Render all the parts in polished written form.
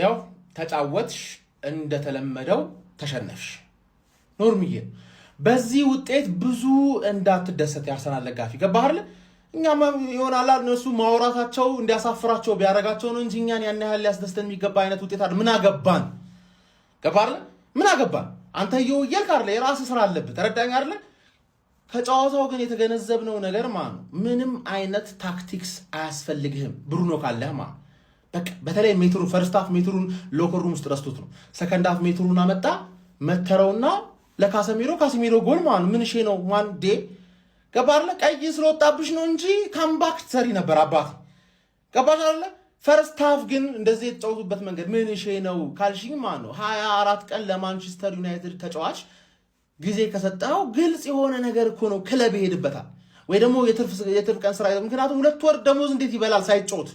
ያው ተጫወትሽ እንደተለመደው ተሸነፍሽ ኖርምዬ በዚህ ውጤት ብዙ እንዳትደሰት ያርሰናል ደጋፊ ገባህ አይደል እኛም ይሆናል እነሱ ማውራታቸው እንዲያሳፍራቸው ቢያረጋቸው ነው እንጂ እኛን ያን ያህል ሊያስደስተን የሚገባ አይነት ውጤት አይደል ምን አገባን ገባህ አይደል ምን አገባን አንተ ይወየልክ አይደል የራስ ስራ አለበት ተረዳኝ አይደል ከጨዋታው ግን የተገነዘብነው ነገር ማለት ምንም አይነት ታክቲክስ አያስፈልግህም ብሩኖ ካለህ ማለት በቃ በተለይ ሜትሩን ፈርስት ሃፍ ሜትሩን ሎከር ሩም ውስጥ ረስቶት ነው ሰከንድ ሃፍ ሜትሩን አመጣ መተረውና ለካሰሚሮ ጎል ማለት ምን እሺ ነው ማን ዴ ገባርለ ቀይ ስለወጣብሽ ነው እንጂ ካምባክ ሰሪ ነበር አባት ገባሽ አይደለ ፈርስት ሃፍ ግን እንደዚህ የተጫወቱበት መንገድ ምን እሺ ነው ካልሽኝ ማለት ነው 24 ቀን ለማንቸስተር ዩናይትድ ተጫዋች ጊዜ ከሰጠው ግልጽ የሆነ ነገር እኮ ነው ክለብ ይሄድበታል ወይ ደግሞ የትርፍ ቀን ስራ ምክንያቱም 2 ወር ደሞዝ እንዴት ይበላል ሳይጫወት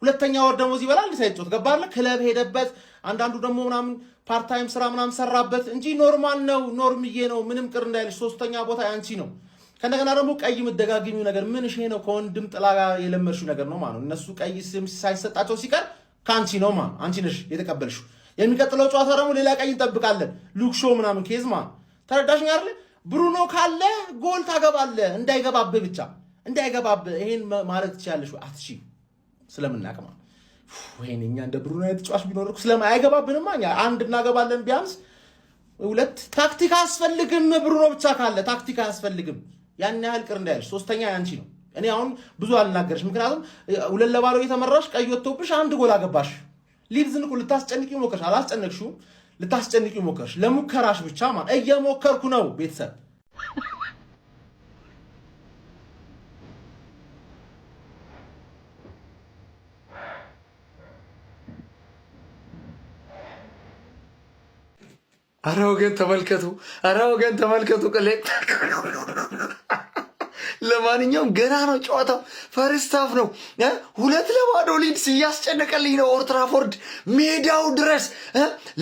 ሁለተኛ ወር ደሞዝ ይበላል ሳይጫወት ገባርለ ክለብ ሄደበት አንዳንዱ ደግሞ ምናምን ፓርት ታይም ስራ ምናምን ሰራበት እንጂ ኖርማል ነው ኖርምዬ ነው ምንም ቅር እንዳይልሽ ሶስተኛ ቦታ ያንቺ ነው ከነገና ደግሞ ቀይ መደጋገሚው ነገር ምን እሺ ነው ከወንድም ጥላ ጋር የለመርሽው ነገር ነው ማለት ነው እነሱ ቀይ ስም ሳይሰጣቸው ሲቀር ካንቺ ነው ማለት አንቺ ነሽ የተቀበልሽው የሚቀጥለው ጨዋታ ደግሞ ሌላ ቀይ እንጠብቃለን ሉክ ሾው ምናምን ኬዝ ማለት ተረዳሽኝ አይደል ብሩኖ ካለ ጎል ታገባለህ እንዳይገባብህ ብቻ እንዳይገባብህ ይሄን ማለት ትችያለሽ አትሺ ስለምናቀማ ወይኔኛ እንደ ብሩኖ የተጫዋች ቢኖርኩ ስለማይገባብንማ እኛ አንድ እናገባለን ቢያንስ ሁለት ታክቲክ አስፈልግም ብሩኖ ብቻ ካለ ታክቲክ አስፈልግም ያን ያህል ቅር እንዳይልሽ ሶስተኛ ያንቺ ነው እኔ አሁን ብዙ አልናገርሽ ምክንያቱም ሁለት ለባዶ የተመራሽ ቀይ ወጥቶብሽ አንድ ጎል አገባሽ ሊድዝን እኮ ልታስጨንቂው ሞከርሽ አላስጨነቅሽው ልታስጨንቂው ሞከርሽ ለሙከራሽ ብቻ ማለት እየሞከርኩ ነው ቤተሰብ አረ ወገን ተመልከቱ ቅሌ ለማንኛውም ገና ነው ጨዋታው ፈርስት ሃፍ ነው 2-0 ሊድስ እያስጨነቀልኝ ነው ኦልድ ትራፎርድ ሜዳው ድረስ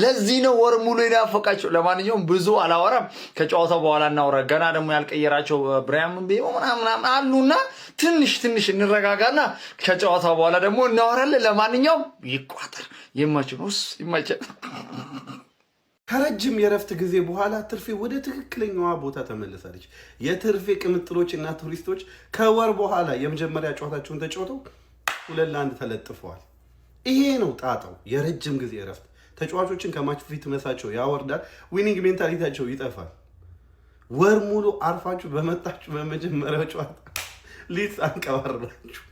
ለዚህ ነው ወር ሙሉ የናፈቃቸው ለማንኛውም ብዙ አላወራም ከጨዋታው በኋላ እናወራ ገና ደግሞ ያልቀየራቸው ብራያም ቤሞ ምናምን አሉና ትንሽ እንረጋጋና ከጨዋታው በኋላ ደግሞ እናወራለን ለማንኛውም ይቋጠር ይማቸው ከረጅም የረፍት ጊዜ በኋላ ትርፌ ወደ ትክክለኛዋ ቦታ ተመለሳለች። የትርፌ ቅምጥሎች እና ቱሪስቶች ከወር በኋላ የመጀመሪያ ጨዋታቸውን ተጫውተው 2-1 ተለጥፈዋል። ይሄ ነው ጣጣው። የረጅም ጊዜ ረፍት ተጫዋቾችን ከማች ፊትነሳቸው ያወርዳል፣ ዊኒንግ ሜንታሊቲያቸው ይጠፋል። ወር ሙሉ አርፋችሁ በመጣችሁ በመጀመሪያው ጨዋታ ሊድስ አንቀባረራችሁ።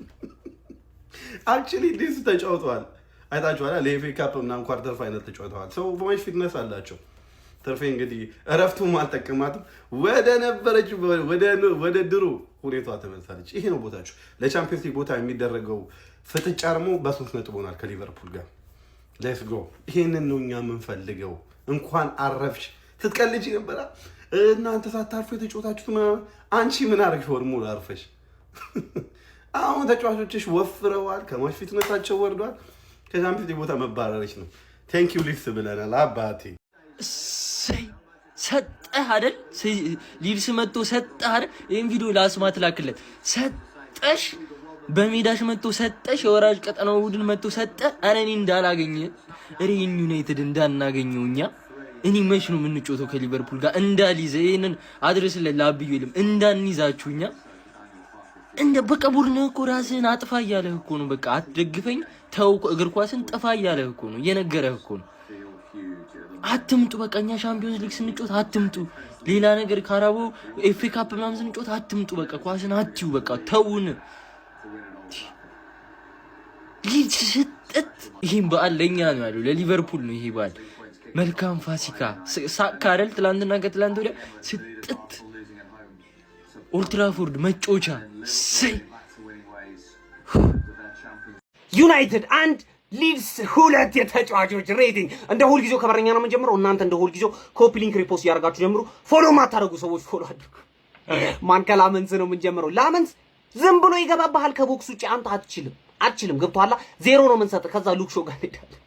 አክቹሊ ሊድስ ተጫውተዋል አይታችኋል ለኤፍኤ ካፕ ምናምን ኳርተር ፋይናል ተጫውተዋል ሰው በማች ፊትነስ አላቸው ትርፌ እንግዲህ እረፍቱም አልጠቀማትም ወደ ነበረች ወደ ድሮ ሁኔታዋ ተመልሳለች ይሄ ነው ቦታችሁ ለቻምፒየንስ ሊግ ቦታ የሚደረገው ፍጥጫ ደግሞ በ3 ነጥብ ሆኗል ከሊቨርፑል ጋር ሌትስ ጎ ይሄንን ነው እኛ የምንፈልገው እንኳን አረፍሽ ትትቀልጂ ነበር እናንተ ሳታርፉ የተጫወታችሁት አንቺ ምን አረግሽ ወር ሙሉ አርፈሽ አሁን ተጫዋቾችሽ ወፍረዋል ከማች ፊትነሳቸው ወርዷል ከቻምፒየንስ ሊግ ቦታ መባረረች ነው ቴንክ ዩ ሊድስ ብለናል አባቴ ሰጠህ አይደል ሊድስ መጥቶ ሰጠህ አይደል ይሄን ቪዲዮ ለአስማት ላክለት ሰጠሽ በሜዳሽ መጥቶ ሰጠሽ የወራጅ ቀጠናው ቡድን መጥቶ ሰጠ አረኒ እንዳላገኘ ሪን ዩናይትድ እንዳናገኘውኛ እኔ መች ነው የምንጮተው ከሊቨርፑል ጋር እንዳሊዘ ይሄንን አድርስለት ለአብዩ ይልም እንዳንይዛችሁኛ እንደ በቃ ቡድን እኮ ራስህን አጥፋ እያለህ እኮ ነው በቃ አትደግፈኝ ተው እግር ኳስን ጥፋ እያለህ እኮ ነው የነገረህ እኮ ነው አትምጡ በቃ እኛ ሻምፒዮንስ ሊግ ስንጮት አትምጡ ሌላ ነገር ካራቦ ኤፍኤ ካፕ ምናምን ስንጮት አትምጡ በቃ ኳስን አትዩ በቃ ተውን ሊድስ ስጥት ይሄን በዓል ለኛ ነው ያለው ለሊቨርፑል ነው ይሄ በዓል መልካም ፋሲካ ሳካረል ትላንትና ከትላንት ወዲያ ስጥት ኦልድ ትራፎርድ መጮቻ ዩናይትድ አንድ ሊድስ 2 የተጫዋቾች ሬቲንግ እንደ ሁሉ ጊዜው ከበረኛ ነው የምንጀምረው እናንተ እንደ ሁሉ ጊዜው ኮፒ ሊንክ ሪፖስት ያርጋችሁ ጀምሩ ፎሎ ማታረጉ ሰዎች ፎሎ አድርጉ ማን ከላመንስ ነው የምንጀምረው ላመንስ ዝም ብሎ ይገባባሃል ከቦክስ ውጪ አንተ አትችልም ገብቷላ ዜሮ ነው የምንሰጥ ከዛ ሉክ ሾው ጋር እንሄዳለን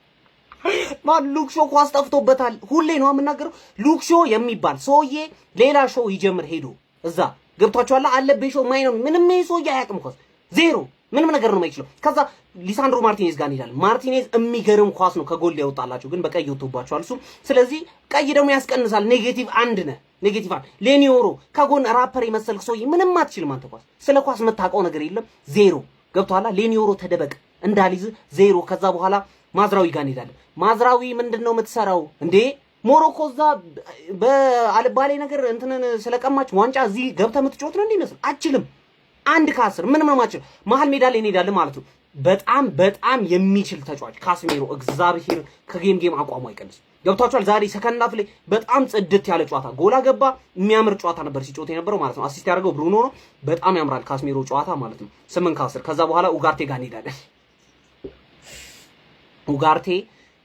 ማን ሉክ ሾው ኳስ ጠፍቶበታል ሁሌ ነው የምናገረው ሉክ ሾው የሚባል ሰውዬ ሌላ ሾው ይጀምር ሄዶ እዛ ገብቷችኋል አለብኝ ሾው ማይ ነው ምንም ይሄ ሰውዬ አያውቅም ኳስ ዜሮ ምንም ነገር ነው የማይችለው። ከዛ ሊሳንድሮ ማርቲኔዝ ጋር እንሄዳለን። ማርቲኔዝ የሚገርም ኳስ ነው ከጎል ያወጣላቸው፣ ግን በቀይ ወጥቶባቸዋል እሱ። ስለዚህ ቀይ ደግሞ ያስቀንሳል። ኔጌቲቭ 1 ነህ፣ ኔጌቲቭ 1። ሌኒዮሮ ከጎን ራፐር የመሰልክ ሰውዬ ምንም አትችልም አንተ። ኳስ ስለ ኳስ የምታውቀው ነገር የለም፣ ዜሮ። ገብቶሃል? ሌኒዮሮ ተደበቅ እንዳሊዝ ዜሮ። ከዛ በኋላ ማዝራዊ ጋር እንሄዳለን። ማዝራዊ ምንድነው የምትሰራው እንዴ? ሞሮኮ እዛ በአልባሌ ነገር እንትንን ስለቀማች ዋንጫ እዚህ ገብተህ የምትጮት ነው እንዴ? አችልም። 1 ከ10 ምንም ነው ማችል። መሀል ሜዳ ላይ እንሄዳለን ማለት ነው። በጣም የሚችል ተጫዋች ካስሜሮ፣ እግዚአብሔር ከጌም አቋሙ አይቀንስ። ገብቷችኋል? ዛሬ ሰከንድ ሃፍ ላይ በጣም ጽድት ያለ ጨዋታ፣ ጎላ ገባ። የሚያምር ጨዋታ ነበር ሲጮት የነበረው ማለት ነው። አሲስት ያደረገው ብሩኖ ነው። በጣም ያምራል ካስሜሮ ጨዋታ ማለት ነው። 8 ከ10። ከዛ በኋላ ኡጋርቴ ጋር እንሄዳለን።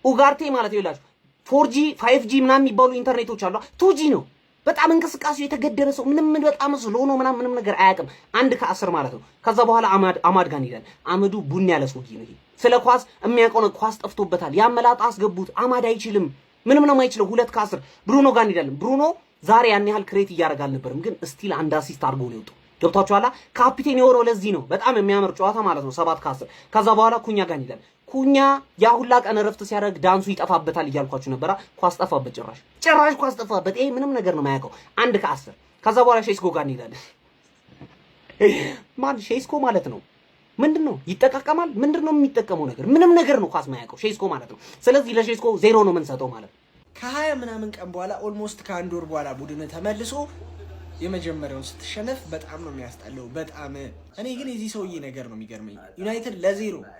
ኡጋርቴ ማለት ይላችሁ 4G 5G ምናምን የሚባሉ ኢንተርኔቶች አሉ። 2G ነው። በጣም እንቅስቃሴው የተገደበ ሰው ምንም በጣም ስሎ ነው ምንም ነገር አያውቅም። 1 ከ10 ማለት ነው። ከዛ በኋላ አማድ ጋር እንሄዳለን። አመዱ ቡን ያለ ሰውዬ ነው። ስለ ኳስ የሚያውቀው ነው። ኳስ ጠፍቶበታል። ያመላጣ አስገቡት። አማድ አይችልም፣ ምንም ነው የማይችለው። 2 ከ10። ብሩኖ ጋር እንሄዳለን። ብሩኖ ዛሬ ያን ያህል ክሬት እያደረገ አልነበርም፣ ግን ስቲል 1 አሲስት አድርጎ ነው የወጣው። ገብቷችኋል? ካፒቴን የሆነው ለዚህ ነው። በጣም የሚያምር ጨዋታ ማለት ነው። 7 ከ10። ከዛ በኋላ ኩኛ ጋር እንሄዳለን። ኩኛ ያ ሁላ ቀን ረፍት ሲያደርግ ዳንሱ ይጠፋበታል እያልኳችሁ ነበር። ኳስ ጠፋበት፣ ጭራሽ ኳስ ጠፋበት። ይሄ ምንም ነገር ነው የማያውቀው። 1 ከ10። ከዛ በኋላ ሼስኮ ጋር እንሄዳለን። ማን ሼስኮ ማለት ነው? ምንድነው ይጠቃቀማል? ምንድነው የሚጠቀመው ነገር? ምንም ነገር ነው ኳስ የማያውቀው ሼስኮ ማለት ነው። ስለዚህ ለሼስኮ 0 ነው የምንሰጠው ማለት ነው። ከ20 ምናምን ቀን በኋላ ኦልሞስት ከ1 ወር በኋላ ቡድን ተመልሶ የመጀመሪያውን ስትሸነፍ በጣም ነው የሚያስጠላው። በጣም እኔ ግን የዚህ ሰውዬ ነገር ነው የሚገርመኝ። ዩናይትድ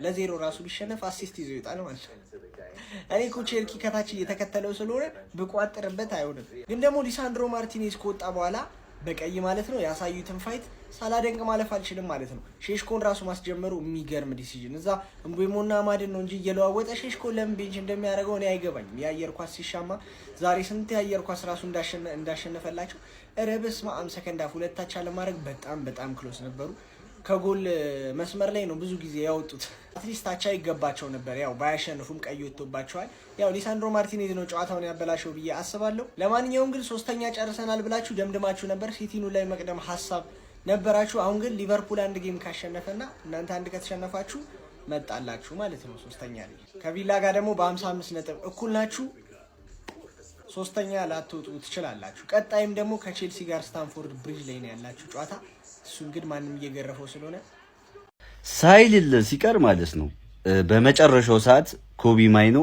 ለዜሮ ራሱ ቢሸነፍ አሲስት ይዞ ይወጣል ማለት ነው። እኔ እኮ ቼልሲ ከታች እየተከተለው ስለሆነ ብቋጥርበት አይሆንም። ግን ደግሞ ሊሳንድሮ ማርቲኔዝ ከወጣ በኋላ በቀይ ማለት ነው ያሳዩትን ፋይት ሳላደንቅ ማለፍ አልችልም ማለት ነው። ሼሽኮን ራሱ ማስጀመሩ የሚገርም ዲሲዥን። እዛ እምቡሞና አማድን ነው እንጂ እየለዋወጠ ሼሽኮ ለምን ቤንች እንደሚያደርገው እኔ አይገባኝም። የአየር ኳስ ሲሻማ ዛሬ ስንት የአየር ኳስ ራሱ እንዳሸነፈላቸው ረብስ ማም ሰከንድ ሃፍ ሁለታቻ ለማድረግ በጣም ክሎስ ነበሩ። ከጎል መስመር ላይ ነው ብዙ ጊዜ ያወጡት። አትሊስት አቻ ይገባቸው ነበር። ያው ባያሸንፉም ቀይ ወጥቶባቸዋል። ያው ሊሳንድሮ ማርቲኔዝ ነው ጨዋታውን ያበላሸው ብዬ አስባለሁ። ለማንኛውም ግን 3ኛ ጨርሰናል ብላችሁ ደምድማችሁ ነበር። ሲቲኑ ላይ መቅደም ሐሳብ ነበራችሁ። አሁን ግን ሊቨርፑል 1 ጌም ካሸነፈና እናንተ 1 ከተሸነፋችሁ መጣላችሁ ማለት ነው 3ኛ ላይ። ከቪላ ጋር ደግሞ በ55 ነጥብ እኩል ናችሁ። 3ኛ ላትወጡ ትችላላችሁ። ቀጣይም ደግሞ ከቼልሲ ጋር ስታንፎርድ ብሪጅ ላይ ነው ያላችሁ ጨዋታ። እሱን ግን ማንም እየገረፈው ስለሆነ ሳይልል ሲቀር ማለት ነው። በመጨረሻው ሰዓት ኮቢ ማይኖ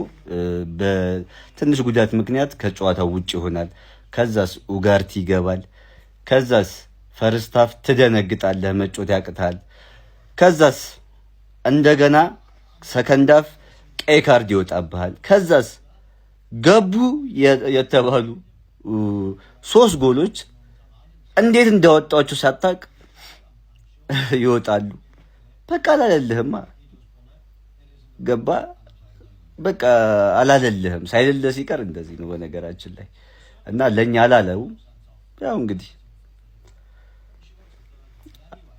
በትንሽ ጉዳት ምክንያት ከጨዋታው ውጭ ይሆናል። ከዛስ ኡጋርቲ ይገባል። ከዛስ ፈርስት ሃፍ ትደነግጣለህ፣ መጮት ያቅታል። ከዛስ እንደገና ሰከንድ ሃፍ ቀይ ካርድ ይወጣብሃል። ከዛስ ገቡ የተባሉ 3 ጎሎች እንዴት እንዳወጣቸው ሳታቅ ይወጣሉ። በቃ አላለልህማ። ገባ በቃ አላለልህም። ሳይልልህ ሲቀር እንደዚህ ነው በነገራችን ላይ እና ለኛ አላለው። ያው እንግዲህ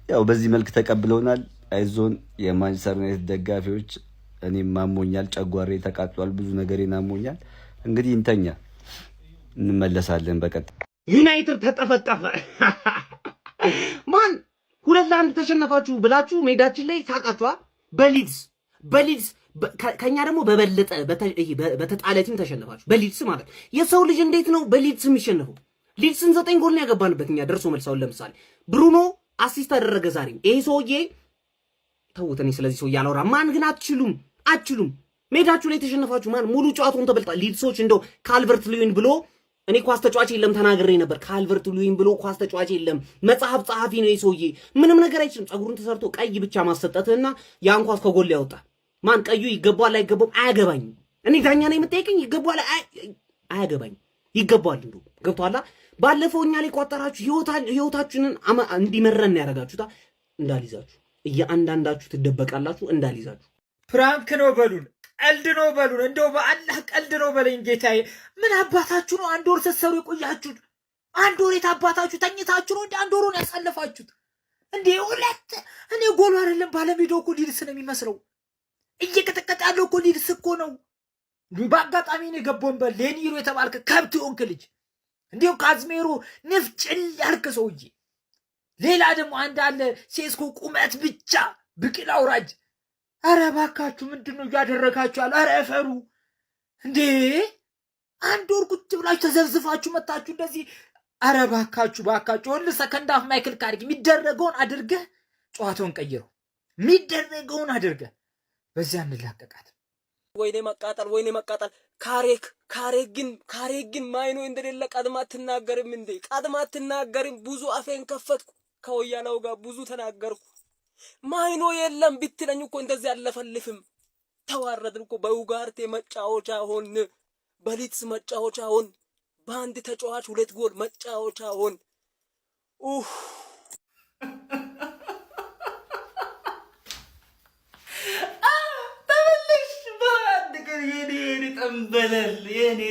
ያው በዚህ መልክ ተቀብለውናል። አይዞን የማንቸስተር ዩናይትድ ደጋፊዎች። እኔም ማሞኛል፣ ጨጓሬ ተቃጥሏል፣ ብዙ ነገሬን አሞኛል። እንግዲህ እንተኛ፣ እንመለሳለን በቀጣይ። ዩናይትድ ተጠፈጠፈ። ማን 2-1 ተሸነፋችሁ ብላችሁ ሜዳችን ላይ ታውቃችኋ። በሊድስ ከኛ ደግሞ በበለጠ በተጣለ ቲም ተሸነፋችሁ። በሊድስ ማለት የሰው ልጅ እንዴት ነው በሊድስ የሚሸነፈው? ሊድስን 9 ጎል ነው ያገባንበት እኛ ደርሶ መልሳውን። ለምሳሌ ብሩኖ አሲስት አደረገ ዛሬ። ይሄ ሰውዬ ተውት፣ እኔ ስለዚህ ሰውዬ አላወራም። ማን ግን አትችሉም። ሜዳችሁ ላይ ተሸነፋችሁ። ማን ሙሉ ጨዋታውን ተበልጧል። ሊድሶች እንደው ካልቨርት ሉዊን ብሎ እኔ ኳስ ተጫዋች የለም ተናግሬ ነበር። ካልቨርት ሉዊን ብሎ ኳስ ተጫዋች የለም። መጽሐፍ ጸሐፊ ነው የሰውዬ። ምንም ነገር አይችልም። ጸጉሩን ተሰርቶ ቀይ ብቻ ማሰጠትህና ያን ኳስ ከጎል ያወጣ ማን ቀዩ ይገባዋል አይገባውም አያገባኝም። እኔ ዳኛ ነኝ የምጠይቀኝ ይገባዋል አያገባኝም። ይገባዋል እንደው ገብቷላ። ባለፈው እኛ ላይ ቋጠራችሁ ህይወታችንን እንዲመረን ያደርጋችሁታ። እንዳልይዛችሁ እያንዳንዳችሁ ትደበቃላችሁ። እንዳልይዛችሁ ፕራንክ ነው በሉን፣ ቀልድ ነው በሉን። እንደው በአላህ ቀልድ ነው በለኝ ጌታዬ። ምን አባታችሁ ነው 1 ወር ስትሰሩ የቆያችሁት? 1 ወር የት አባታችሁ ተኝታችሁ ነው እንደ 1 ወሩን ያሳለፋችሁት እንዴ? እኔ ጎሉ አይደለም ባለሜዳው እኮ ሊድስ ነው የሚመስለው። እየቀጠቀጠ ያለው እኮ ሊድስ እኮ ነው። በአጋጣሚ ነው የገባውን በሌኒሮ የተባልከ ከብት ሆንክ ልጅ። እንዲሁ ካዝሜሮ ንፍጭል ያልክ ሰውዬ። ሌላ ደግሞ አንድ አለ ሴስኮ ቁመት ብቻ ብቅል አውራጅ። ኧረ እባካችሁ ምንድን ነው እያደረጋችሁ ያለ? ኧረ እፈሩ እንዴ! አንድ ወር ቁጭ ብላችሁ ተዘብዝፋችሁ መታችሁ እንደዚህ። ኧረ እባካችሁ ሁሉ ሰከንድ አፍ ማይክል ካሪክ የሚደረገውን አድርገህ ጨዋታውን ቀይረው። የሚደረገውን አድርገህ በዚያ እንላቀቃት። ወይኔ መቃጠል። ካሬክ ግን ማይኖ እንደሌለ ቀድማ አትናገርም እንዴ? ቀድማ አትናገርም? ብዙ አፌን ከፈትኩ፣ ከወያላው ጋር ብዙ ተናገርኩ። ማይኖ የለም ብትለኝ እኮ እንደዚህ አለፈልፍም። ተዋረድን እኮ። በኡጋርቴ መጫወቻ ሆን፣ በሊድስ መጫወቻ ሆን፣ በአንድ ተጫዋች 2 ጎል መጫወቻ ሆን። የኔ ጠንበለል የኔ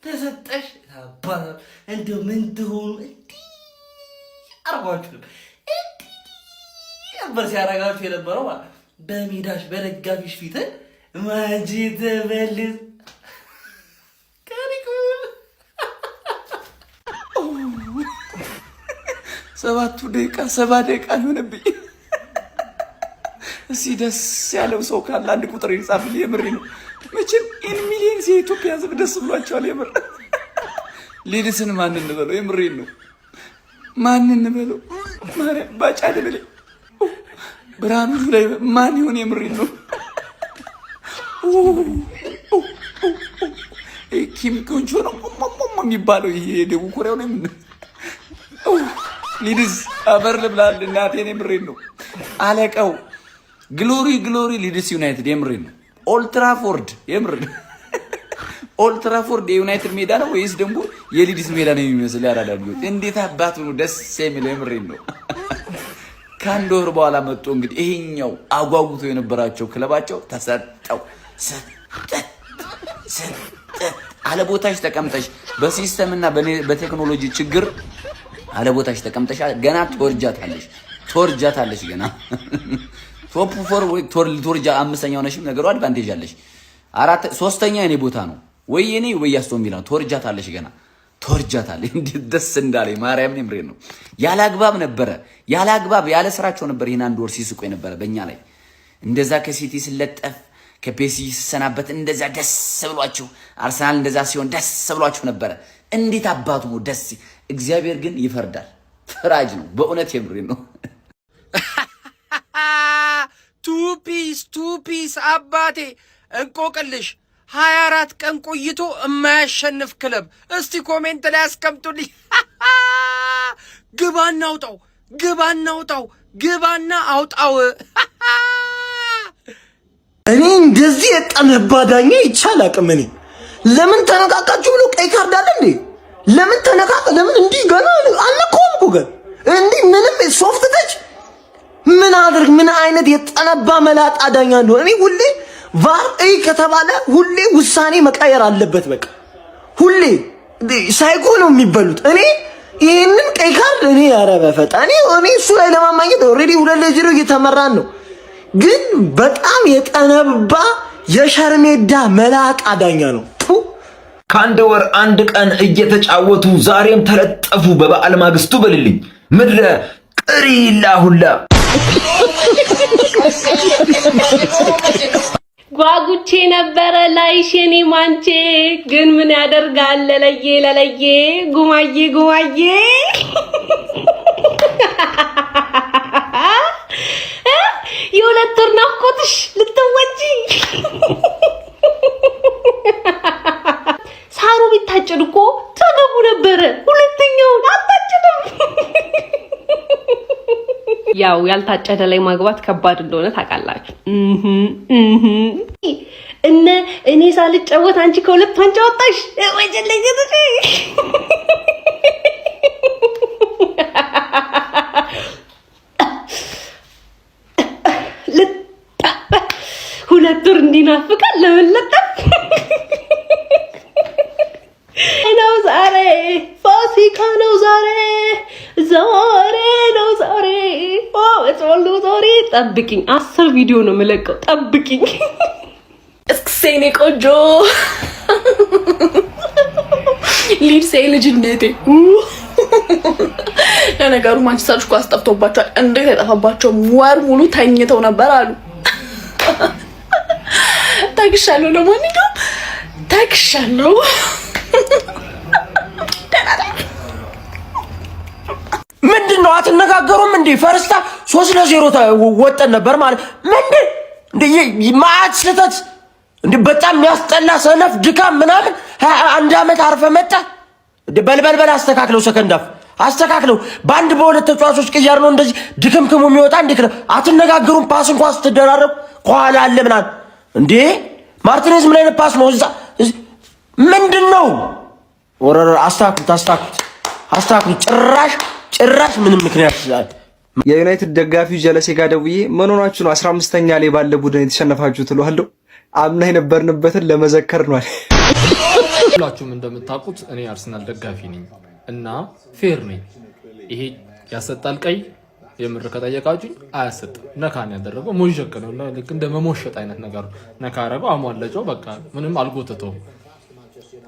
ተሰጠሽ ታባል እንደው ምን ትሆኑ እንዲህ አርጓችሁ ነበር ሲያረጋችሁ የነበረው በሜዳሽ በደጋፊሽ ፊት ማጂ ተበልዝ ሰባ ደቂቃ ሆነብኝ። እስኪ ደስ ያለው ሰው ካለ አንድ ቁጥር ይጻፍልኝ። የምሬ ነው። መቼም ኢን ሚሊየንስ የኢትዮጵያ ሕዝብ ደስ ብሏቸዋል። የምር ሊድስን ማን እንበለው? የምሬ ነው። ማን እንበለው? ማርያም ባጫ ደበሌ ብርሃኑ ላይ ማን ይሁን? የምሬ ነው። ኪም ኮንቾ ነው የሚባለው። ይሄ የደቡብ ኮሪያው ነው። ምን ሊድስ አበር ልብላል እናቴን። የምሬ ነው። አለቀው ግሎሪ ሊድስ ዩናይትድ። የምሬ ነው። ኦልትራፎርድ የምር ኦልትራፎርድ የዩናይትድ ሜዳ ነው ወይስ ደግሞ የሊድስ ሜዳ ነው የሚመስል? ያራዳሉ። እንዴት አባት ነው ደስ የሚለው። የምሬ ነው። ከአንድ ወር በኋላ መጥቶ እንግዲህ ይሄኛው አጓጉቶ የነበራቸው ክለባቸው ተሰጠው። አለቦታሽ ተቀምጠሽ በሲስተምና በቴክኖሎጂ ችግር አለቦታሽ ተቀምጠሽ ገና ትወርጃታለሽ ገና ቶፕ 4 ወይ ቶርጃ 5ኛ ሆነሽም ነገሩ አድቫንቴጅ አለሽ። 3ኛ የኔ ቦታ ነው ወይ የኔ ወይ አስቶን ቪላ ትወርጃታለሽ ገና ትወርጃታለሽ። እንዴት ደስ እንዳለኝ ማርያምን። የምሬ ነው። ያለ አግባብ ያለ ስራቸው ነበር ይሄን አንድ ወር ሲስቁ የነበረ በእኛ ላይ። እንደዛ ከሲቲ ስለጠፍ ከፔሲ ሲሰናበት እንደዛ ደስ ብሏችሁ፣ አርሰናል እንደዛ ሲሆን ደስ ብሏችሁ ነበረ። እንዴት አባቱ ነው ደስ። እግዚአብሔር ግን ይፈርዳል። ፍራጅ ነው በእውነት። የምሬ ነው። ቱፒስ አባቴ እንቆቅልሽ 24 ቀን ቆይቶ የማያሸንፍ ክለብ እስቲ ኮሜንት ላይ አስቀምጡልኝ። ግባና አውጣው። እኔ እንደዚህ የጠነባ ዳኛ ይቻል አቅም። እኔ ለምን ተነቃቃችሁ ብሎ ቀይ ካርድ አለ እንዴ? ለምን ለምን እንዲህ ገና አልነካውም እኮ ገና እንዲህ ምንም ሶፍት ተች ምን አድርግ? ምን አይነት የጠነባ መላጣ ዳኛ ነው? እኔ ሁሌ ቫር ከተባለ ሁሌ ውሳኔ መቀየር አለበት። በቃ ሁሌ ሳይኮ ነው የሚበሉት። እኔ ይሄንን ቀይ ካርድ እኔ ኧረ በፈጣሪ እኔ እሱ ላይ ለማማኘት ኦልሬዲ 2-0 እየተመራን ነው። ግን በጣም የጠነባ የሸርሜዳ መላጣ ዳኛ ነው። ከአንድ ወር አንድ ቀን እየተጫወቱ ዛሬም ተለጠፉ በበዓል ማግስቱ በልልኝ ምድረ ቅሪላ ሁላ ጓጉቼ ነበረ ላይሽ የኔ ማንቼ፣ ግን ምን ያደርጋል ለለየ ጉማዬ የሁለት ወር ናፍቆትሽ ልትወጪ ሳሩ ቢታጭድ እኮ ተገቡ ነበረ። ሁለተኛውን አታጭድም። ያው ያልታጨደ ላይ ማግባት ከባድ እንደሆነ ታውቃላችሁ። እኔ ሳልጫወት አንቺ ከሁለት ዋንጫ ወጣሽ ወጀለገት። ሁለት ወር እንዲናፍቃል ለመለጠፍ ነው ዛሬ ፋሲካ ነው ዛሬ ጠብቂኝ። 10 ቪዲዮ ነው የምለቀው፣ ጠብቂኝ። እስክሴኔ ቆንጆ ሊድሴ ልጅነቴ ለነገሩ ማንቸስተሮች ኳስ ጠፍቶባቸዋል። እንዴት የጠፋባቸው ወር ሙሉ ተኝተው ነበር አሉ። ታግሻለሁ፣ ለማንኛውም ታግሻለሁ። ምንድነው አትነጋገሩም እንዴ? ፈርስታ 3-0 ወጠን ነበር ማለት ምንድን እንዴ? ማአት ስህተት እንዴ! በጣም የሚያስጠላ ሰነፍ ድካም ምናምን 1 አመት አርፈ መጣ። በልበልበል አስተካክለው፣ ሰከንዳፍ አስተካክለው። በአንድ በሁለት ተጫዋቾች ቅያር ነው እንደዚህ ድክምክሙ የሚወጣ እንዴ? አትነጋገሩም? ፓስ እንኳን ስትደራረብ ከኋላ አለ ምናምን እንዴ? ማርቲኔዝ ምን አይነት ፓስ ነው? ምንድነው? ወረረ አስተካክሉት። ጭራሽ ምንም ምክንያት የዩናይትድ ደጋፊ ጀለሴ ጋር ደውዬ ምን ሆናችሁ ነው 15ኛ ላይ ባለ ቡድን የተሸነፋችሁት እለዋለሁ። አምና የነበርንበትን ለመዘከር ነው አለ። ሁላችሁም እንደምታውቁት እኔ አርሰናል ደጋፊ ነኝ እና ፌር ነኝ። ይሄ ያሰጣል ቀይ የምር ከጠየቃችሁኝ አያሰጥም። ነካን ያደረገው ሞሸቅ ነው፣ ልክ እንደ መሞሸጥ አይነት ነገር ነካ አረገው፣ አሟለጨው፣ በቃ ምንም አልጎተተውም።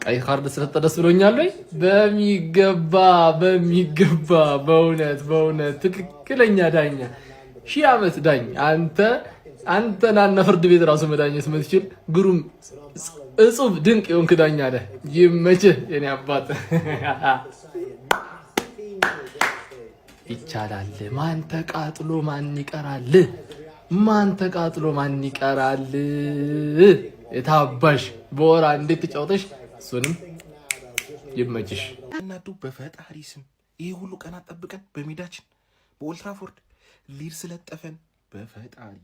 ቀይ ካርድ ስለተደስ ብሎኛል ወይ? በሚገባ በእውነት ትክክለኛ ዳኛ 1000 ዓመት ዳኝ አንተ ናና ፍርድ ቤት ራሱ መዳኘት የምትችል ግሩም እጹብ ድንቅ የሆንክ ዳኛ ነህ። ይመችህ የኔ አባት። ይቻላል። ማን ተቃጥሎ ማን ይቀራል? የታባሽ በወራ እንዴት ተጫውተሽ እሱንም ይመችሽ። እናዱ በፈጣሪ ስም ይሄ ሁሉ ቀን አጠብቀን በሜዳችን በኦልድ ትራፎርድ ሊድስ ለጠፈን። በፈጣሪ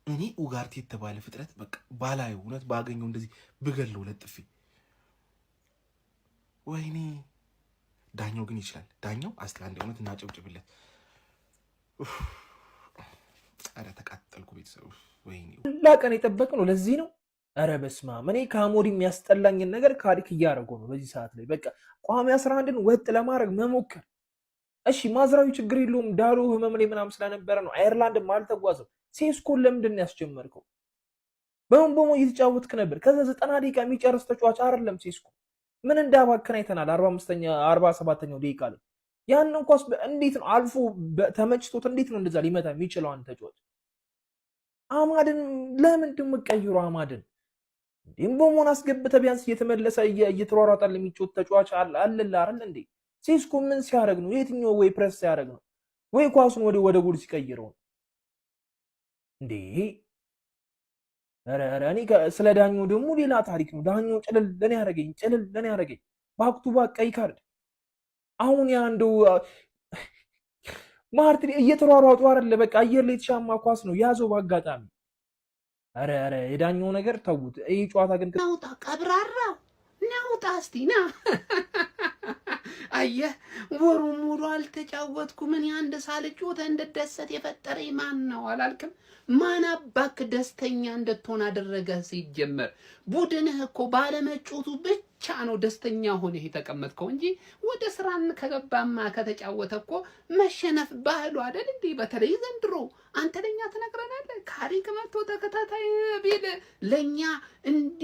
እኔ ኡጋርቴ የተባለ ፍጥረት በቃ ባላየው እውነት ባገኘው እንደዚህ ብገለው ለጥፌ። ወይኔ ዳኛው ግን ይችላል። ዳኛው አስላንድ እውነት እናጨብጭብለት። አረ ተቃጠልኩ ቤተሰብ። ወይኔ ላቀን የጠበቅነው ለዚህ ነው። አረ በስመ አብ። እኔ ከአሞሪ የሚያስጠላኝን ነገር ካሪክ እያደረገው ነው በዚህ ሰዓት ላይ። በቃ ቋሚ 11ን ወጥ ለማድረግ መሞከር። እሺ ማዝራዊ ችግር የለውም። ዳሩ ህመም ላይ ምናምን ስለነበረ ነው። አየርላንድም አልተጓዘም። ሴስኮን ለምንድን ያስጀመርከው? በወንቦሞ እየተጫወትክ ነበር። ከዛ 90 ደቂቃ የሚጨርስ ተጫዋች አይደለም ሴስኮ። ምን እንዳባከን አይተናል። 47ኛው ደቂቃ ላይ ያንን ኳስ እንዴት ነው አልፎ ተመችቶት እንዴት ነው እንደዛ ሊመታ የሚችለው? አንተ ተጫዋች አማድን ለምንድን የምትቀይረው? አማድን ኢምቦሞን አስገብተህ ቢያንስ እየተመለሰ እየተሯሯጣል የሚጫወት ተጫዋች አለላ አይደል እንዴ? ሴስኮ ምን ሲያደርግ ነው? የትኛው ወይ ፕሬስ ሲያደርግ ነው ወይ ኳሱን ወደ ጎል ሲቀይረው ነው እንዴ? ኧረ እኔ ስለ ዳኛው ደግሞ ሌላ ታሪክ ነው። ዳኛው ጭልል ለኔ ያደረገኝ ባክ ቱ ባክ ቀይ ካርድ። አሁን ያንዱ ማርቲን እየተሯሯጡ አይደለ? በቃ አየር ላይ የተሻማ ኳስ ነው ያዘው በአጋጣሚ። ኧረ የዳኛው ነገር ተውት። ይሄ ጨዋታ ግን ናውጣ ቀብራራው ናውጣ እስቲ ና። አየህ ወሩን ሙሉ አልተጫወትኩም እኔ አንድ ሳልጫወት እንድደሰት የፈጠረኝ ማን ነው አላልክም? ማን አባክ ደስተኛ እንድትሆን አደረገ? ሲጀመር ቡድንህ እኮ ባለመጫወቱ ብቻ ነው ደስተኛ ሆነህ የተቀመጥከው እንጂ ወደ ስራን ከገባማ ከተጫወተ እኮ መሸነፍ ባህሉ አይደል እንዴ? በተለይ ዘንድሮ አንተ ለኛ ትነግረናለህ። ካሪክ መጥቶ ተከታታይ ቢል ለኛ እንዲ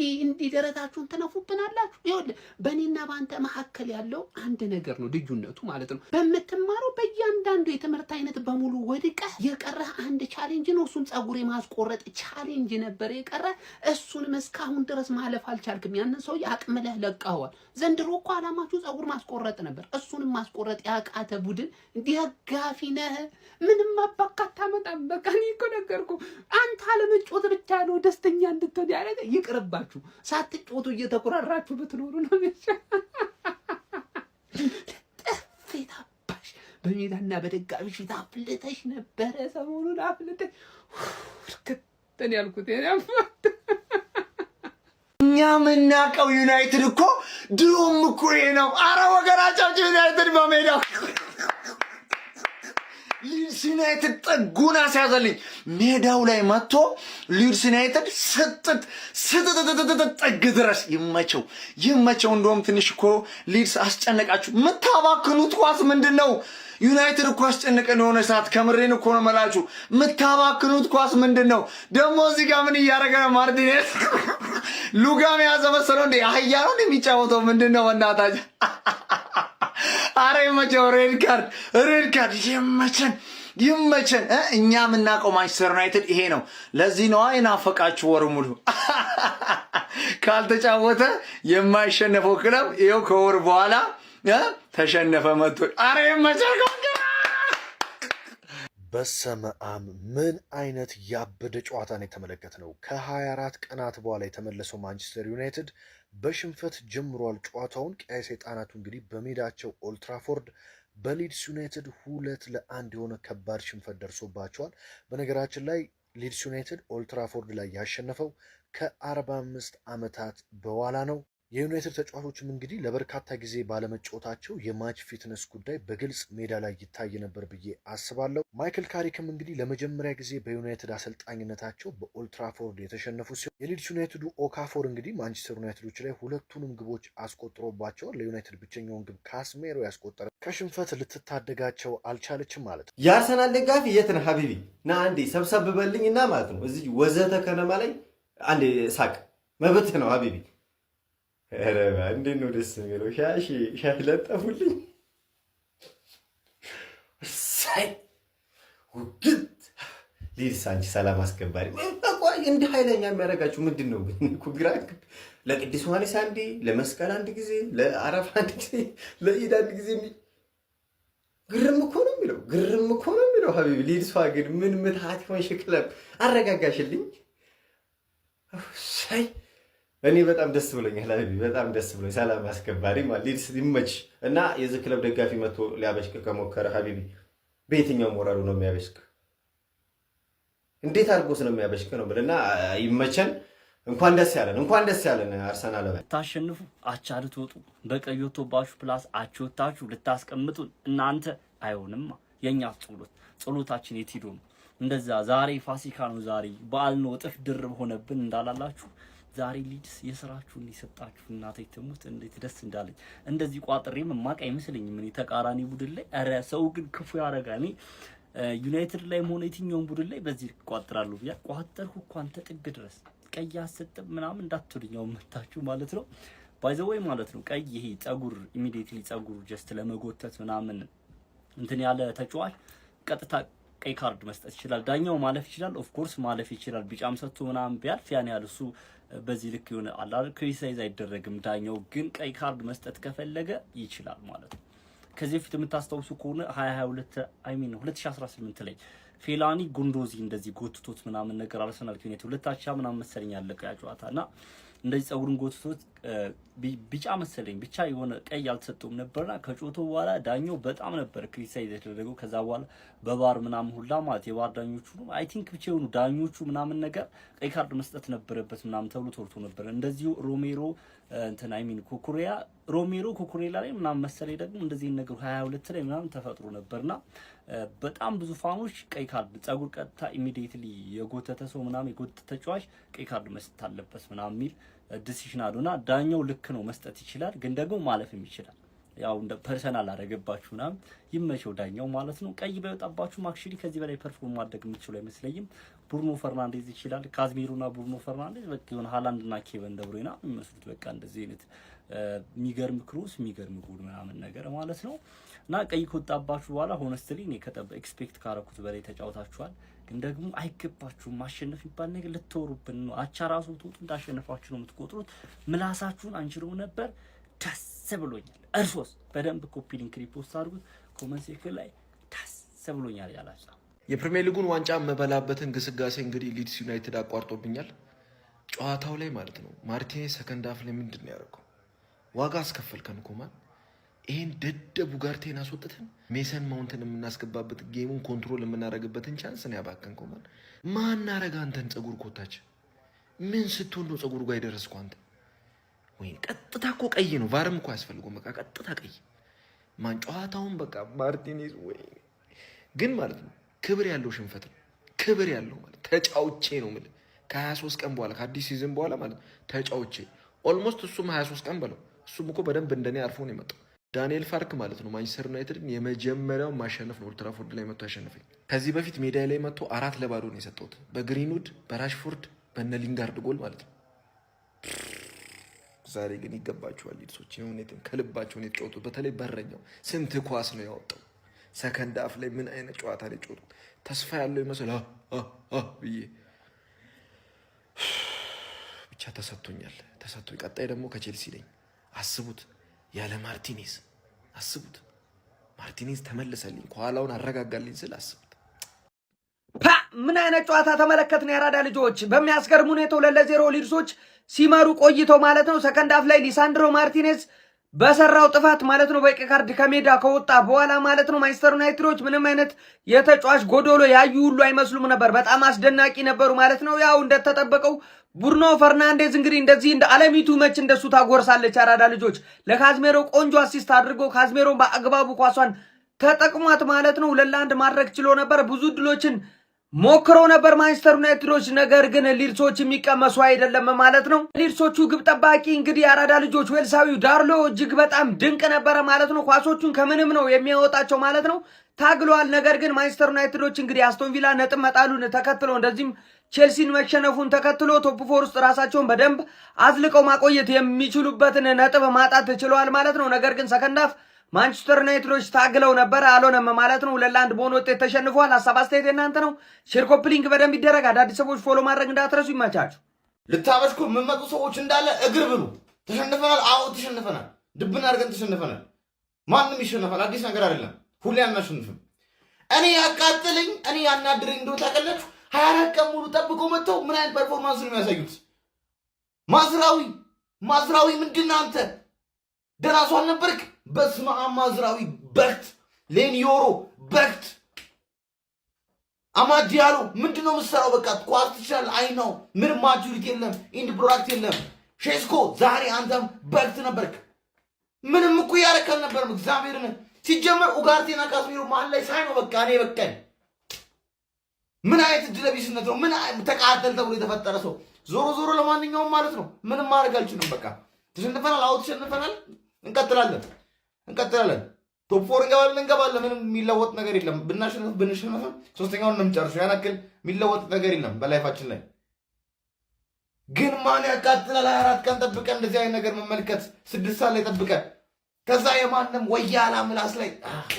ደረታችሁን ተነፉብናላችሁ። ይኸውልህ በእኔና በአንተ መካከል ያለው አንድ ነገር ነው ልዩነቱ ማለት ነው። በምትማረው በእያንዳንዱ የትምህርት አይነት በሙሉ ወድቀህ የቀረህ አንድ ቻሌንጅ ነው። እሱም ጸጉር የማስቆረጥ ቻሌንጅ ነበር የቀረህ። እሱንም እስካሁን ድረስ ማለፍ አልቻልክም። ያንን ሰው አቅምለህ ለቀኸዋል። ዘንድሮ እኮ አላማችሁ ጸጉር ማስቆረጥ ነበር። እሱንም ማስቆረጥ ያቃተ ቡድን ደጋፊ ነህ። ምንም አባካታ መጣም። በቃ እኔ እኮ ነገርኩህ። አንተ አለመጫወት ብቻ ነው ደስተኛ እንድትሆን ያደረገ። ይቅርባችሁ። ሳትጫወቱ እየተቆራራችሁ ብትኖሩ ነው ጠፍታባሽ። በሜዳና በደጋፊ ፊት አፍልተሽ ነበረ። ሰሞኑን አፍልተሽ ከተን ያልኩት እኛ የምናውቀው ዩናይትድ እኮ ድሮም እኮ ይሄ ነው። አረ ወገናቸው ዩናይትድ በሜዳው ሊድስ ዩናይትድ ጥጉን አስያዘልኝ። ሜዳው ላይ መጥቶ ሊድስ ዩናይትድ ስትጥ ጥግ ድረስ ይመቸው። እንደውም ትንሽ እኮ ሊድስ አስጨነቃችሁ። የምታባክኑት ኳስ ምንድን ነው? ዩናይትድ እኮ አስጨነቀን የሆነ ሰዓት። ከምሬን እኮ ነው መላችሁ። የምታባክኑት ኳስ ምንድን ነው? ደግሞ እዚህ ጋር ምን እያደረገ ነው? ማርቲኔዝ ሉጋን ያዘ መሰለው እንዴ? አህያ ነው የሚጫወተው? ምንድን ነው በእናታችሁ? አረ ይመቸው። ሬድ ካርድ ይመቸን። እኛ የምናውቀው ማንቸስተር ዩናይትድ ይሄ ነው። ለዚህ ነዋ የናፈቃችሁ ወር ሙሉ ካልተጫወተ የማይሸነፈው ክለብ ይኸው ከወር በኋላ ተሸነፈ መጥቶ። አረ ይመቸን። በስመ አብ ምን አይነት ያበደ ጨዋታን የተመለከትነው። ከ24 ቀናት በኋላ የተመለሰው ማንቸስተር ዩናይትድ በሽንፈት ጀምሯል ጨዋታውን። ቀይ ሰይጣናቱ እንግዲህ በሜዳቸው ኦልትራፎርድ በሊድስ ዩናይትድ 2-1 የሆነ ከባድ ሽንፈት ደርሶባቸዋል። በነገራችን ላይ ሊድስ ዩናይትድ ኦልትራፎርድ ላይ ያሸነፈው ከ45 ዓመታት በኋላ ነው። የዩናይትድ ተጫዋቾችም እንግዲህ ለበርካታ ጊዜ ባለመጫወታቸው የማች ፊትነስ ጉዳይ በግልጽ ሜዳ ላይ ይታይ ነበር ብዬ አስባለሁ። ማይክል ካሪክም እንግዲህ ለመጀመሪያ ጊዜ በዩናይትድ አሰልጣኝነታቸው በኦልትራፎርድ የተሸነፉ ሲሆን የሊድስ ዩናይትዱ ኦካፎር እንግዲህ ማንቸስተር ዩናይትዶች ላይ ሁለቱንም ግቦች አስቆጥሮባቸዋል። ለዩናይትድ ብቸኛውን ግብ ካስሜሮ ያስቆጠረ፣ ከሽንፈት ልትታደጋቸው አልቻለችም ማለት ነው። የአርሰናል ደጋፊ የት ነህ ሀቢቢ? ና አንዴ ሰብሰብ በልኝና ማለት ነው እዚህ ወዘተ ከነማ ላይ አንዴ ሳቅ መብት ነው ሀቢቢ። ኧረ እንዴት ነው ደስ የሚለው! ሻይ ለጠፉልኝ። ሳይ ውግት ሊድስ አንቺ ሰላም አስከባሪ ቆይ እንዲህ ኃይለኛ የሚያደርጋችሁ ምንድን ነው ግን? ግራ ለቅዱስ ዮሐንስ አንዴ፣ ለመስቀል አንድ ጊዜ፣ ለአረፋ አንድ ጊዜ፣ ለኢድ አንድ ጊዜ ግርም እኮ ነው የሚለው ሀቢቢ። ሊድሷ ግን ምን ምትሃት ሆንሽ ክለብ አረጋጋሽልኝ። ሳይ እኔ በጣም ደስ ብሎኛል ሀቢቢ፣ በጣም ደስ ብሎኝ። ሰላም አስከባሪ ማለት ሊድስ ይመች እና የዚህ ክለብ ደጋፊ መጥቶ ሊያበሽቅ ከሞከረ ሀቢቢ በየትኛው ሞራሉ ነው የሚያበሽቅ? እንዴት አድርጎስ ነው የሚያበሽቅ ነው ብለና ይመቸን። እንኳን ደስ ያለን አርሰናል ታሸንፉ፣ አቻ ልትወጡ በቀይ ወጥቶባችሁ ፕላስ አቻ ወጣችሁ ልታስቀምጡን እናንተ አይሆንማ። የኛ ጸሎታችን የት ሄዶ ነው? እንደዛ ዛሬ ፋሲካ ነው፣ ዛሬ በዓል ነው፣ እጥፍ ድርብ ሆነብን እንዳላላችሁ ዛሬ ሊድስ የስራችሁን ሊሰጣችሁ እናቴ ትሙት እንዴት ደስ እንዳለኝ። እንደዚህ ቋጥሬም ማቅ አይመስለኝም እኔ ተቃራኒ ቡድን ላይ። ኧረ ሰው ግን ክፉ ያረጋኒ ዩናይትድ ላይ ሆነ የትኛውን ቡድን ላይ በዚህ ቋጥራለሁ ብያ ቋጠርኩ እኮ አንተ ጥግ ድረስ ቀይ አሰጥም ምናምን እንዳትሉኛው መታችሁ ማለት ነው። ባይ ዘ ወይ ማለት ነው ቀይ ይሄ ጸጉር ኢሚዲየትሊ ጸጉር ጀስት ለመጎተት ምናምን እንትን ያለ ተጫዋች ቀጥታ ቀይ ካርድ መስጠት ይችላል። ዳኛው ማለፍ ይችላል፣ ኦፍ ኮርስ ማለፍ ይችላል። ቢጫም ሰጥቶ ምናምን ቢያልፍ ያን ያህል እሱ በዚህ ልክ የሆነ አላር ክሪቲሳይዝ አይደረግም። ዳኛው ግን ቀይ ካርድ መስጠት ከፈለገ ይችላል ማለት ነው። ከዚህ በፊት የምታስታውሱ ከሆነ 2018 ላይ ፌላኒ ጉንዶዚ እንደዚህ ጎትቶት ምናምን ነገር አርሰናል ከዩናይትድ ሁለታቻ ምናምን መሰለኝ ያለቀ ያ ጨዋታና እንደዚህ ጸጉሩን ጎትቶት ቢጫ መሰለኝ ብቻ የሆነ ቀይ አልተሰጠውም ነበርና ከጨዋታው በኋላ ዳኛው በጣም ነበር ክሪቲሳይዝ ያደረገው። ከዛ በኋላ በባር ምናምን ሁላ ማለት የባር ዳኞቹ አይ ቲንክ ብቻ የሆኑ ዳኞቹ ምናምን ነገር ቀይ ካርድ መስጠት ነበረበት ምናምን ተብሎ ተወርቶ ነበር። እንደዚሁ ሮሜሮ እንትን አይ ሚን ሮሜሮ ኮኩሬላ ላይ ምናምን መሰለኝ ደግሞ እንደዚህ ነገር 22 ላይ ምናምን ተፈጥሮ ነበርና በጣም ብዙ ፋኖች ቀይ ካርድ ጸጉር ቀጥታ ኢሚዲየትሊ የጎተተ ሰው ምናምን የጎተተ ተጫዋች ቀይ ካርድ መስጠት አለበት ምናምን የሚል ዲሲሽን አሉና ዳኛው ልክ ነው መስጠት ይችላል፣ ግን ደግሞ ማለፍም ይችላል። ያው እንደ ፐርሰናል አረጋባችሁና ይመቸው ዳኛው ማለት ነው። ቀይ ባይወጣባችሁ አክቹሊ ከዚህ በላይ ፐርፎርም ማድረግ የምትችሉ አይመስለኝም። ብሩኖ ፈርናንዴዝ ይችላል። ካዝሜሮና ብሩኖ ፈርናንዴዝ በቃ የሆነ ሃላንድና ኬቨን ደብሩይና የሚመስሉት በቃ እንደዚህ አይነት የሚገርም ክሮስ የሚገርም ጎል ምናምን ነገር ማለት ነው። እና ቀይ ከወጣባችሁ በኋላ ሆነስትሊ እኔ ኤክስፔክት ካረኩት በላይ ተጫውታችኋል፣ ግን ደግሞ አይገባችሁም። ማሸነፍ ይባል ነገር ልትወሩብን ነው። አቻ ራሱ ትወጡ እንዳሸነፋችሁ ነው የምትቆጥሩት። ምላሳችሁን አንችለው ነበር። ደስ ብሎኛል። እርሶስ በደንብ ኮፒ ሊንክ ሪፖስት አድርጉት። ኮመንት ሴክሽን ላይ ደስ ብሎኛል ያላችሁ የፕሪሚየር ሊጉን ዋንጫ መበላበትን ግስጋሴ እንግዲህ ሊድስ ዩናይትድ አቋርጦብኛል ጨዋታው ላይ ማለት ነው። ማርቲኔዝ ሰከንድ ሃፍ ላይ ምንድን ነው ያደረገው? ዋጋ አስከፈልከን እኮ ማን ይሄን ደደቡ ጋርቴን አስወጥተን ሜሰን ማውንትን የምናስገባበት ጌሙን ኮንትሮል የምናደርግበትን ቻንስ ነው ያባከንከው። ማን አረጋ አንተን ጸጉር ኮታች ምን ስትሆን ነው ጸጉሩ ጋር የደረስከው አንተ? ወይ ቀጥታ እኮ ቀይ ነው፣ ቫርም እኮ ያስፈልገው። በቃ ቀጥታ ቀይ ማን ጨዋታውን በቃ ማርቲኔዝ ወይ ግን ማለት ነው ክብር ያለው ሽንፈት ነው። ክብር ያለው ማለት ተጫውቼ ነው ማለት ከ23 ቀን በኋላ ከአዲስ ሲዝን በኋላ ማለት ተጫውቼ ኦልሞስት እሱም 23 ቀን በለው እሱም እኮ በደንብ እንደኔ አርፎ ነው የመጣው። ዳንኤል ፋርክ ማለት ነው ማንቸስተር ዩናይትድን የመጀመሪያው ማሸነፍ ነው ኦልትራፎርድ ላይ መጥቶ ያሸነፈኝ። ከዚህ በፊት ሜዳ ላይ መጥቶ 4-0 ነው የሰጠሁት በግሪንውድ በራሽፎርድ በነ ሊንጋርድ ጎል ማለት ነው። ዛሬ ግን ይገባቸዋል ሊድሶች። የእውነትም ከልባቸውን የተጫወቱት በተለይ በረኛው ስንት ኳስ ነው ያወጣው። ሰከንድ አፍ ላይ ምን አይነት ጨዋታ ነው የጫወቱት። ተስፋ ያለው ይመስል ብዬ ብቻ ተሰጥቶኛል። ቀጣይ ደግሞ ከቼልሲ ነኝ። አስቡት ያለ ማርቲኔዝ አስቡት። ማርቲኔዝ ተመለሰልኝ ከኋላውን አረጋጋልኝ ስል አስቡት። ምን አይነት ጨዋታ ተመለከትን የአራዳ ልጆች። በሚያስገርም ሁኔታ 2-0 ሊድሶች ሲመሩ ቆይተው ማለት ነው። ሰከንድ አፍ ላይ ሊሳንድሮ ማርቲኔዝ በሰራው ጥፋት ማለት ነው በቀይ ካርድ ከሜዳ ከወጣ በኋላ ማለት ነው ማንቸስተር ዩናይትዶች ምንም አይነት የተጫዋች ጎዶሎ ያዩ ሁሉ አይመስሉም ነበር። በጣም አስደናቂ ነበሩ ማለት ነው። ያው እንደተጠበቀው ብሩኖ ፈርናንዴዝ እንግዲህ እንደዚህ እንደ አለሚቱ መች እንደሱ ታጎርሳለች። አራዳ ልጆች ለካዝሜሮ ቆንጆ አሲስት አድርጎ ካዝሜሮን በአግባቡ ኳሷን ተጠቅሟት ማለት ነው 2-1 ማድረግ ችሎ ነበር። ብዙ ድሎችን ሞክሮ ነበር ማንቸስተር ዩናይትዶች። ነገር ግን ሊድሶች የሚቀመሱ አይደለም ማለት ነው። ሊድሶቹ ግብ ጠባቂ እንግዲህ አራዳ ልጆች ዌልሳዊው ዳርሎ እጅግ በጣም ድንቅ ነበረ ማለት ነው። ኳሶቹን ከምንም ነው የሚያወጣቸው ማለት ነው። ታግሏል። ነገር ግን ማንቸስተር ዩናይትዶች እንግዲህ አስቶን ቪላ ነጥብ መጣሉን ተከትሎ እንደዚህም ቼልሲን መሸነፉን ተከትሎ ቶፕ 4 ውስጥ ራሳቸውን በደንብ አዝልቀው ማቆየት የሚችሉበትን ነጥብ ማጣት ችለዋል ማለት ነው። ነገር ግን ሰከንድ አፍ ማንቸስተር ዩናይትዶች ታግለው ነበር፣ አልሆነም ማለት ነው። 2-1 በሆነ ውጤት ተሸንፏል። ሀሳብ አስተያየት የእናንተ ነው። ሼር ኮፒ ሊንክ በደንብ ይደረግ። አዳዲስ ሰዎች ፎሎ ማድረግ እንዳትረሱ። ይመቻችሁ። ልታበሽኩ የምመጡ ሰዎች እንዳለ እግር ብሉ። ተሸንፈናል። አዎ ተሸንፈናል። ድብን አድርገን ተሸንፈናል። ማንም ይሸነፋል። አዲስ ነገር አይደለም። ሁሌ አናሸንፍም። እኔ ያቃጥልኝ እኔ ያናድረኝ እንደው ታውቃላችሁ 24 ቀን ሙሉ ጠብቆ መጥተው ምን አይነት ፐርፎርማንስ ነው የሚያሳዩት? ማዝራዊ ምንድነው አንተ? ደራሱ አልነበርክ? በስመ አብ ማዝራዊ በክት ሌኒዮሮ በክት አማዲያሎ ምንድነው የምትሰራው? በቃ ኳስ ትችላለህ። አይ ነው ምንም ማቹሪቲ የለም፣ ኢንድ ፕሮዳክት የለም። ሼስኮ ዛሬ አንተም በክት ነበርክ። ምንም እኮ ያረከ አልነበረም። እግዚአብሔርን ሲጀመር ኡጋርቴና ካስሚሮ መሀል ላይ ሳይ ነው በቃ እኔ በቃኝ። ምን አይነት ድለቢስነት ነው? ምን ተቃተል ተብሎ የተፈጠረ ሰው። ዞሮ ለማንኛውም ማለት ነው ምንም ማድረግ አልችልም። በቃ ተሸንፈናል። አዎ ተሸንፈናል። እንቀጥላለን። ቶፕ 4 እንገባለን። ምንም የሚለወጥ ነገር የለም። ብንሸነፍ ሶስተኛውን ነው የምንጨርሰው። ያን ያክል የሚለወጥ ነገር የለም በላይፋችን ላይ። ግን ማን ያቃጥላል? 24 ቀን ጠብቀን እንደዚህ አይነት ነገር መመልከት፣ 6 ሰዓት ላይ ጠብቀን ከዛ የማንም ወያላ ምላስ ላይ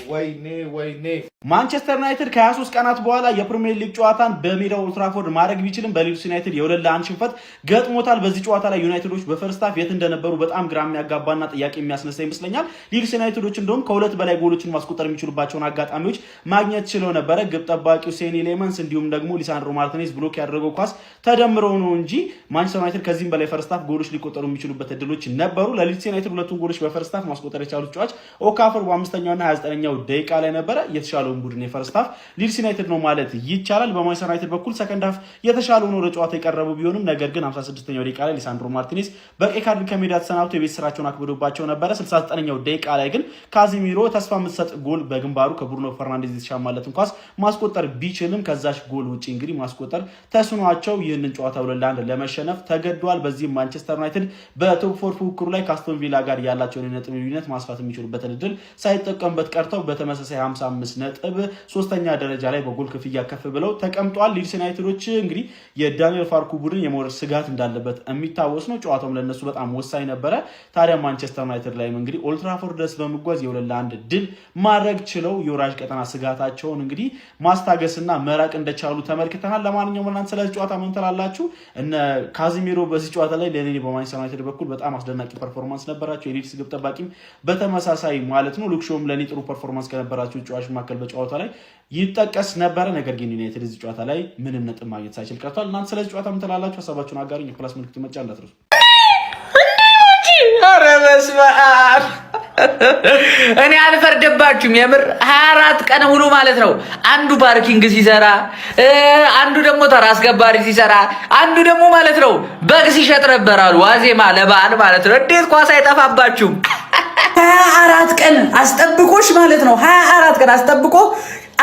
ወይኔ ማንቸስተር ዩናይትድ ከ23 ቀናት በኋላ የፕሪሚየር ሊግ ጨዋታን በሜዳው ኦልድ ትራፎርድ ማድረግ ቢችልም በሊድስ ዩናይትድ የ2-1 ሽንፈት ገጥሞታል። በዚህ ጨዋታ ላይ ዩናይትዶች በፈርስት ሃፍ የት እንደነበሩ በጣም ግራ የሚያጋባና ጥያቄ የሚያስነሳ ይመስለኛል። ሊድስ ዩናይትዶች እንደውም ከሁለት በላይ ጎሎችን ማስቆጠር የሚችሉባቸውን አጋጣሚዎች ማግኘት ችለው ነበረ። ግብ ጠባቂው ሴኒ ሌመንስ እንዲሁም ደግሞ ሊሳንድሮ ማርቲኔዝ ብሎክ ያደረገው ኳስ ተደምረው ነው እንጂ ማንቸስተር ዩናይትድ ከዚህም በላይ ፈርስት ሃፍ ጎሎች ሊቆጠሩ የሚችሉበት እድሎች ነበሩ። ለሊድስ ዩናይትድ ሁለቱን ጎሎች በፈርስት ሃፍ ማስቆጠር የቻሉት ተጫዋች ኦካፈር በ5ኛውና 29ኛው ደቂቃ ላይ ነበረ። የተሻለውን ቡድን የፈርስት ሃፍ ሊድስ ዩናይትድ ነው ማለት ይቻላል። በማንቸስተር ዩናይትድ በኩል ሰከንድ ሃፍ የተሻለው ነው ለጨዋታ የቀረቡ ቢሆንም ነገር ግን 56ኛው ደቂቃ ላይ ሊሳንድሮ ማርቲኔዝ በቀይ ካርድ ከሜዳ ተሰናብቶ የቤት ስራቸውን አክብዶባቸው ነበረ። 69ኛው ደቂቃ ላይ ግን ካዚሚሮ ተስፋ የምትሰጥ ጎል በግንባሩ ከብሩኖ ፈርናንዴዝ የተሻማለትን ኳስ ማስቆጠር ቢችልም ከዛች ጎል ውጪ እንግዲህ ማስቆጠር ተስኗቸው ይህንን ጨዋታ 2-1 ለመሸነፍ ተገዷል። በዚህም ማንቸስተር ዩናይትድ በቶፕ 4 ፉክክሩ ላይ ከአስቶን ቪላ ጋር ያላቸውን የነጥብ ልዩነት ማስፋት የሚችሉበትን እድል ሳይጠቀሙበት ቀርተው በተመሳሳይ 55 ነጥብ ሶስተኛ ደረጃ ላይ በጎል ክፍያ ከፍ ብለው ተቀምጧል። ሊድስ ዩናይትዶች እንግዲህ የዳንኤል ፋርኩ ቡድን የመውረድ ስጋት እንዳለበት የሚታወስ ነው። ጨዋታውም ለነሱ በጣም ወሳኝ ነበረ። ታዲያ ማንቸስተር ዩናይትድ ላይ እንግዲህ ኦልድ ትራፎርድ ድረስ በመጓዝ የ2-1 ድል ማድረግ ችለው የወራጅ ቀጠና ስጋታቸውን እንግዲህ ማስታገስና መራቅ እንደቻሉ ተመልክተናል። ለማንኛውም እናንተ ስለዚህ ጨዋታ ምን ትላላችሁ? እነ ካዚሚሮ በዚህ ጨዋታ ላይ ለኔ በማንቸስተር ዩናይትድ በኩል በጣም አስደናቂ ፐርፎርማንስ ነበራቸው። የሊድስ ግብ ጠባቂም በተመሳሳይ ማለት ነው ሉክሾም ለኔ ጥሩ ፐርፎርማንስ ከነበራቸው ጨዋቾች መካከል በጨዋታው ላይ ይጠቀስ ነበረ። ነገር ግን ዩናይትድ እዚህ ጨዋታ ላይ ምንም ነጥብ ማግኘት ሳይችል ቀርቷል። እናንተ ስለዚህ ጨዋታ ምን ትላላችሁ? ሀሳባችሁን አጋሩኝ። የፕላስ ምልክቱ መጫ እንዳትረሱ። ኧረ በስመ አብ እኔ አልፈርድባችሁም። የምር 24 ቀን ሙሉ ማለት ነው አንዱ ፓርኪንግ ሲሰራ፣ አንዱ ደግሞ ተራ አስከባሪ ሲሰራ፣ አንዱ ደግሞ ማለት ነው በግ ሲሸጥ ነበር አሉ ዋዜማ ለበዓል ማለት ነው። እንዴት ኳስ አይጠፋባችሁም? 24 ቀን አስጠብቆሽ ማለት ነው 24 ቀን አስጠብቆ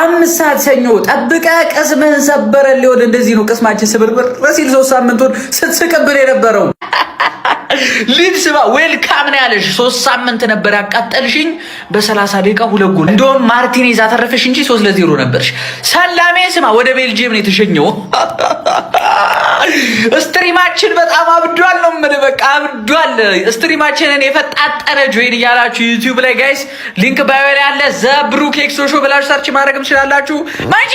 5 ሰዓት ሰኞ ጠብቀ ቅስምህን ሰበረ ሊሆን እንደዚህ ነው። ቅስማችን ስብርብር ሲል 3 ሳምንቱን ስትስቅብል የነበረው ሊድስ ዌልካም ነው ያለሽ። 3 ሳምንት ነበር ያቃጠልሽኝ በ30 ደቂቃ 2 ጎል። እንደውም ማርቲኔዝ አተረፈሽ እንጂ 3-0 ነበርሽ። ሰላሜ ስማ ወደ ቤልጂየም ነው የተሸኘው። ስትሪማችን በጣም አብዷል ነው ምን በቃ አብዷል። ስትሪማችንን የፈጣጠረ ጆይን እያላችሁ ዩቲዩብ ላይ ጋይስ ሊንክ ባዮ ላይ አለ። ዘብሩክ ኤክሶ ሾው ብላችሁ ሰርች ማድረግም ትችላላችሁ። ማጂ